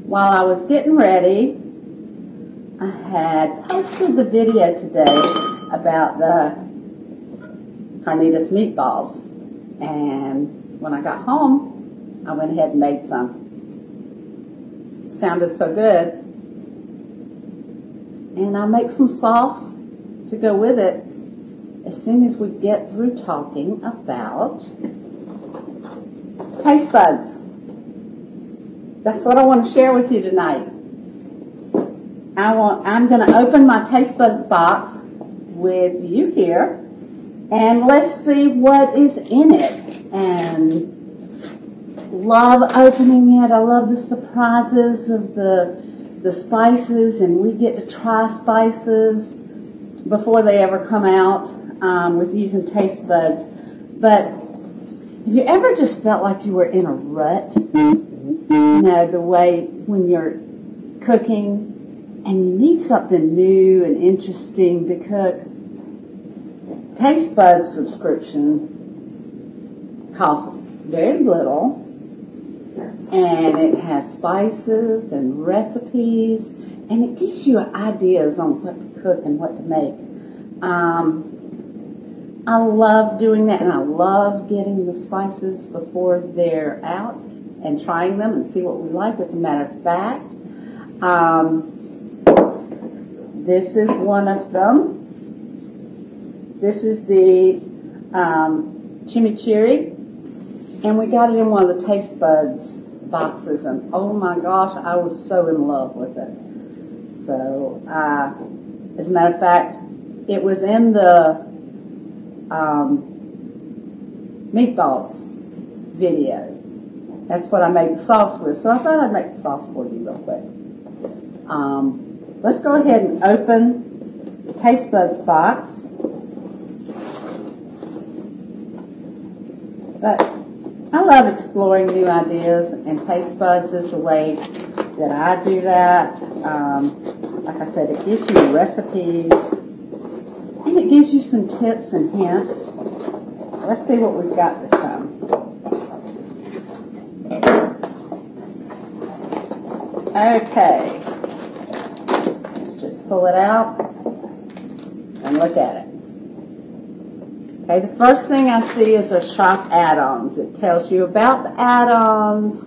While I was getting ready, I had posted the video today about the carnitas meatballs, and when I got home, I went ahead and made some. It sounded so good, and I'll make some sauce to go with it as soon as we get through talking about TasteBuds. That's what I want to share with you tonight. I'm going to open my TasteBuds box with you here, and let's see what is in it. And love opening it. I love the surprises of the spices, and we get to try spices before they ever come out with using TasteBuds. But have you ever just felt like you were in a rut? You know, the way when you're cooking and you need something new and interesting to cook. TasteBuds subscription costs very little, and it has spices and recipes, and it gives you ideas on what to cook and what to make. I love doing that, and I love getting the spices before they're out and trying them and see what we like. As a matter of fact, this is one of them. This is the Chimichurri, and we got it in one of the TasteBuds boxes, and oh my gosh, I was so in love with it. So, as a matter of fact, it was in the Meatballs video. That's what I made the sauce with, so I thought I'd make the sauce for you real quick. Let's go ahead and open the TasteBuds box. But I love exploring new ideas, and TasteBuds is the way that I do that. Like I said, it gives you recipes, and it gives you some tips and hints. Let's see what we've got this time. Okay, let's just pull it out and look at it. Okay, the first thing I see is a shop add-ons. It tells you about the add-ons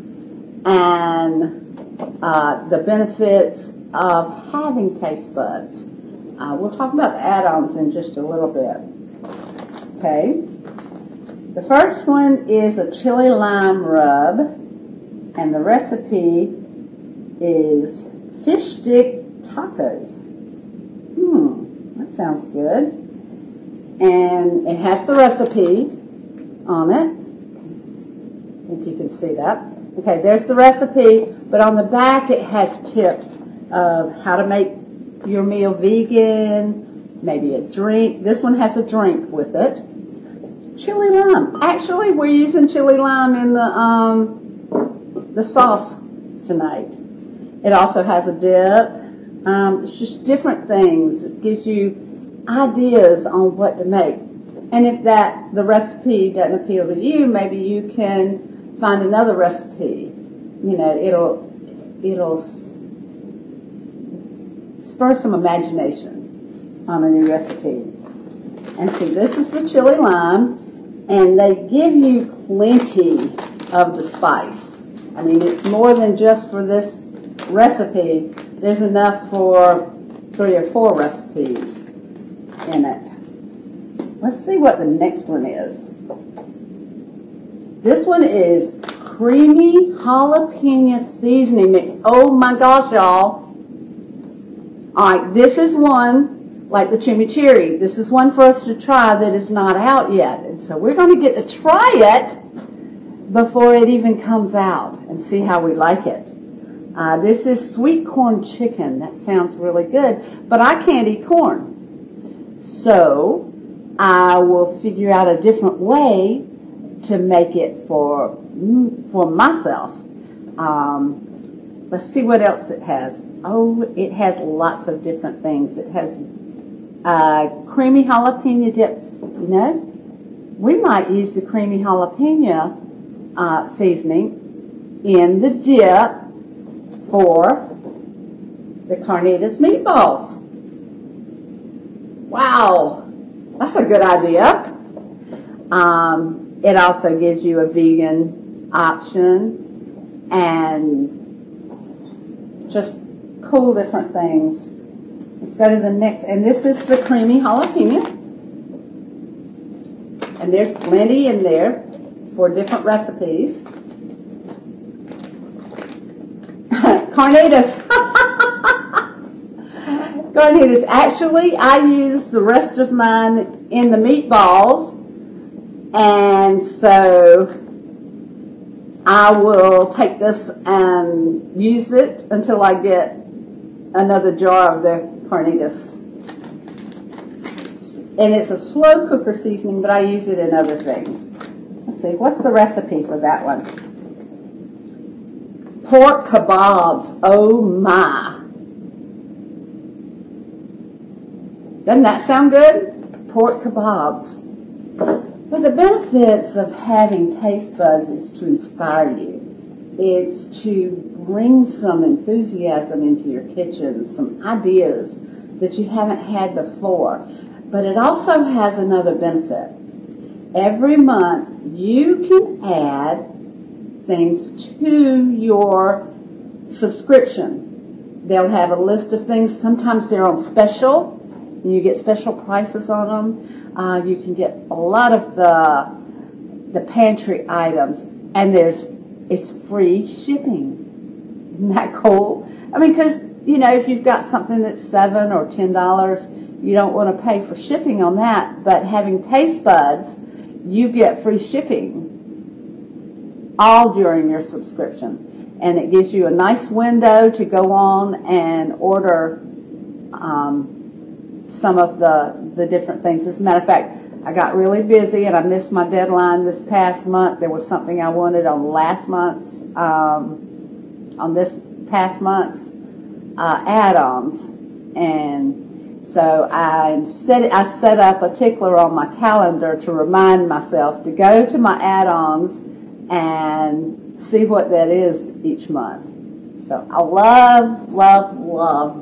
and the benefits of having TasteBuds. We'll talk about the add-ons in just a little bit. Okay, the first one is a chili lime rub, and the recipe is fish stick tacos. That sounds good. And it has the recipe on it, if you can see that. Okay, there's the recipe, but on the back it has tips of how to make your meal vegan, maybe a drink. This one has a drink with it. Chili lime. Actually, we're using chili lime in the sauce tonight. It also has a dip. It's just different things. It gives you ideas on what to make. And if the recipe doesn't appeal to you, maybe you can find another recipe. You know, it'll spur some imagination on a new recipe. And see, this is the chili lime, and they give you plenty of the spice. I mean, it's more than just for this recipe. There's enough for 3 or 4 recipes in it. Let's see what the next one is. This one is creamy jalapeno seasoning mix. Oh my gosh, y'all. Alright, this is one, like the chimichurri, this is one for us to try that is not out yet. And so we're going to get to try it before it even comes out and see how we like it. This is sweet corn chicken. That sounds really good, but I can't eat corn. So I will figure out a different way to make it for myself. Let's see what else it has. Oh, it has lots of different things. It has creamy jalapeno dip You know, we might use the creamy jalapeno seasoning in the dip for the carnitas meatballs. Wow, that's a good idea. It also gives you a vegan option and just cool different things. Let's go to the next, and this is the creamy jalapeno. And there's plenty in there for different recipes. Carnitas. Carnitas. Actually, I use the rest of mine in the meatballs, and so I will take this and use it until I get another jar of the carnitas. And it's a slow cooker seasoning, but I use it in other things. Let's see, what's the recipe for that one? Pork kebabs. Oh my. Doesn't that sound good? Pork kebabs. But the benefits of having TasteBuds is to inspire you. It's to bring some enthusiasm into your kitchen, some ideas that you haven't had before. But it also has another benefit. Every month you can add things to your subscription. They'll have a list of things. Sometimes they're on special. And you get special prices on them. You can get a lot of the pantry items, and it's free shipping. Isn't that cool? I mean, because you know, if you've got something that's $7 or $10, you don't want to pay for shipping on that. But having TasteBuds, you get free shipping all during your subscription, and it gives you a nice window to go on and order some of the different things. As a matter of fact, I got really busy and I missed my deadline this past month. There was something I wanted on this past month's add-ons, and so I set up a tickler on my calendar to remind myself to go to my add-ons and see what that is each month. So I love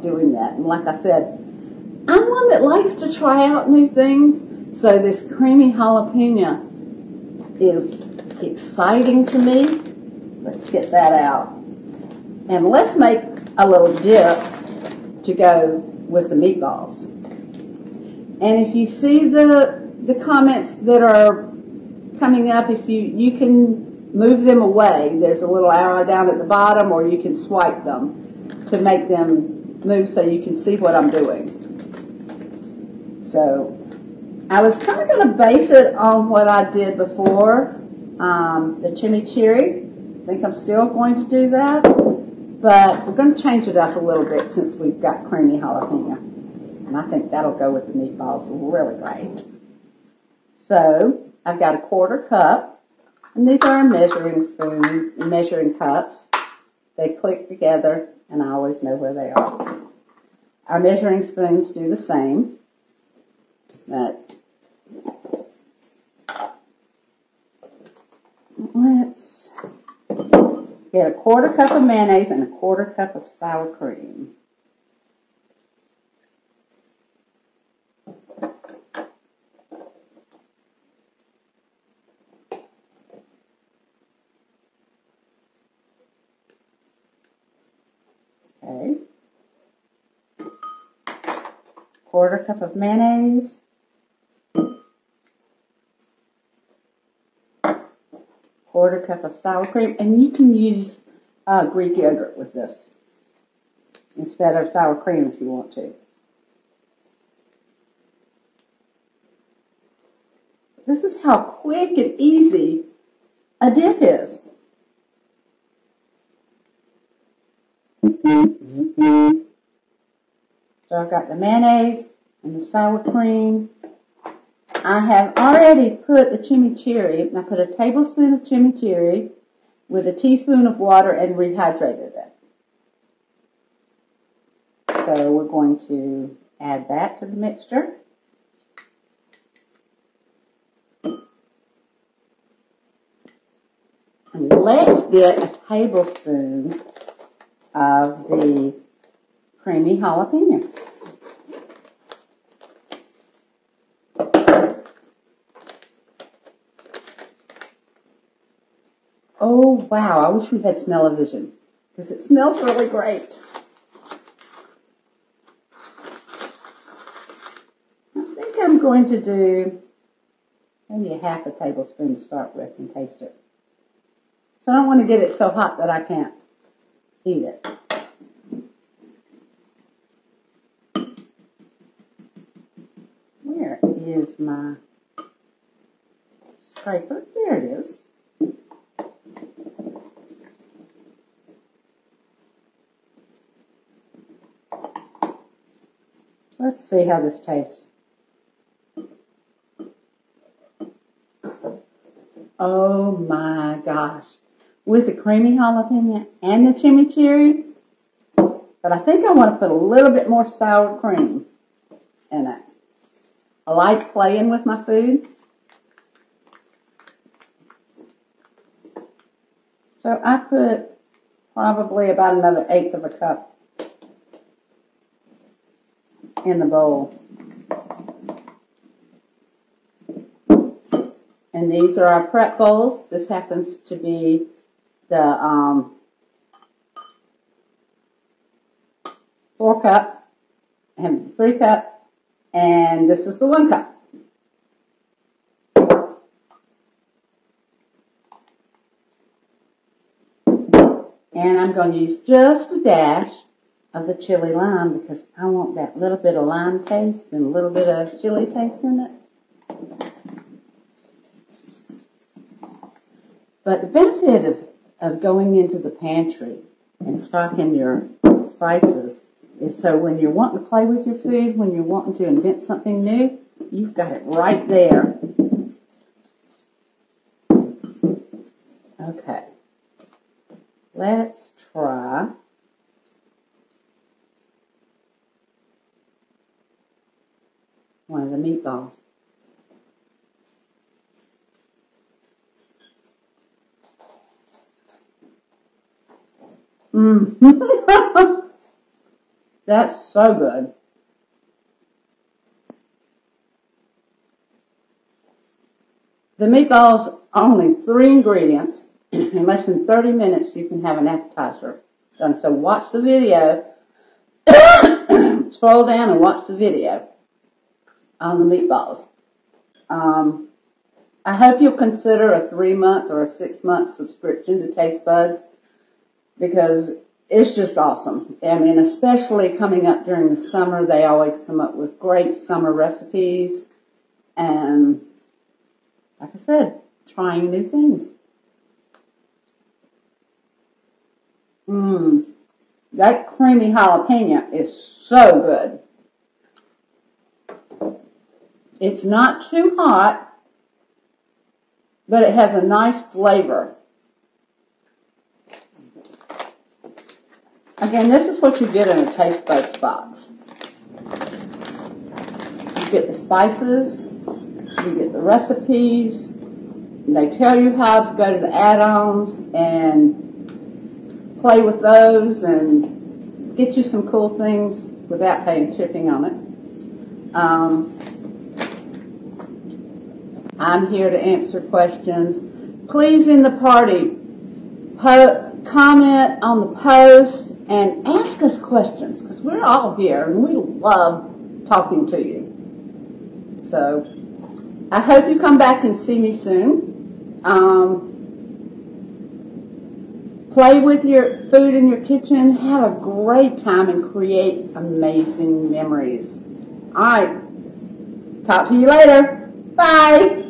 doing that. And like I said, I'm one that likes to try out new things, so this creamy jalapeno is exciting to me. Let's get that out. And let's make a little dip to go with the meatballs. And if you see the comments that are coming up, if you can move them away. There's a little arrow down at the bottom, or you can swipe them to make them move so you can see what I'm doing. So I was kind of going to base it on what I did before, the chimichurri. I think I'm still going to do that, but we're going to change it up a little bit since we've got creamy jalapeno. And I think that'll go with the meatballs really great. So I've got a 1/4 cup, and these are measuring spoons and measuring cups. They click together, and I always know where they are. Our measuring spoons do the same. But let's get a 1/4 cup of mayonnaise and a 1/4 cup of sour cream. Okay. 1/4 cup of mayonnaise. 1/4 cup of sour cream, and you can use Greek yogurt with this instead of sour cream if you want to. This is how quick and easy a dip is. So I've got the mayonnaise and the sour cream. I have already put the chimichurri, and I put a tablespoon of chimichurri with a teaspoon of water and rehydrated it. So we're going to add that to the mixture. let's get a tablespoon of the creamy jalapeno. Oh, wow, I wish we had smell-o-vision, because it smells really great. I think I'm going to do maybe a half a tablespoon to start with and taste it. So I don't want to get it so hot that I can't eat it. Where is my scraper? There it is. Let's see how this tastes. Oh my gosh. With the creamy jalapeno and the chimichurri. But I think I want to put a little bit more sour cream in it. I like playing with my food. So I put probably about another 1/8 of a cup in the bowl. And these are our prep bowls. This happens to be the 4 cup and 3 cup, and this is the 1 cup. And I'm going to use just a dash of the chili lime because I want that little bit of lime taste and a little bit of chili taste in it. But the benefit of going into the pantry and stocking your spices is so when you're wanting to play with your food, when you're wanting to invent something new, you've got it right there. Okay. Let's try one of the meatballs. That's so good. The meatballs are only 3 ingredients. In less than 30 minutes, you can have an appetizer done. So watch the video. Scroll down and watch the video on the meatballs. I hope you'll consider a 3-month or a 6-month subscription to TasteBuds because it's just awesome. I mean, especially coming up during the summer, they always come up with great summer recipes. And like I said, trying new things. That creamy jalapeno is so good. It's not too hot, but it has a nice flavor. Again, this is what you get in a TasteBuds box. You get the spices, you get the recipes, they tell you how to go to the add-ons and play with those and get you some cool things without paying shipping on it. I'm here to answer questions. Please, in the party, comment on the post and ask us questions because we're all here and we love talking to you. So I hope you come back and see me soon. Play with your food in your kitchen, have a great time, and create amazing memories. All right. Talk to you later. Bye.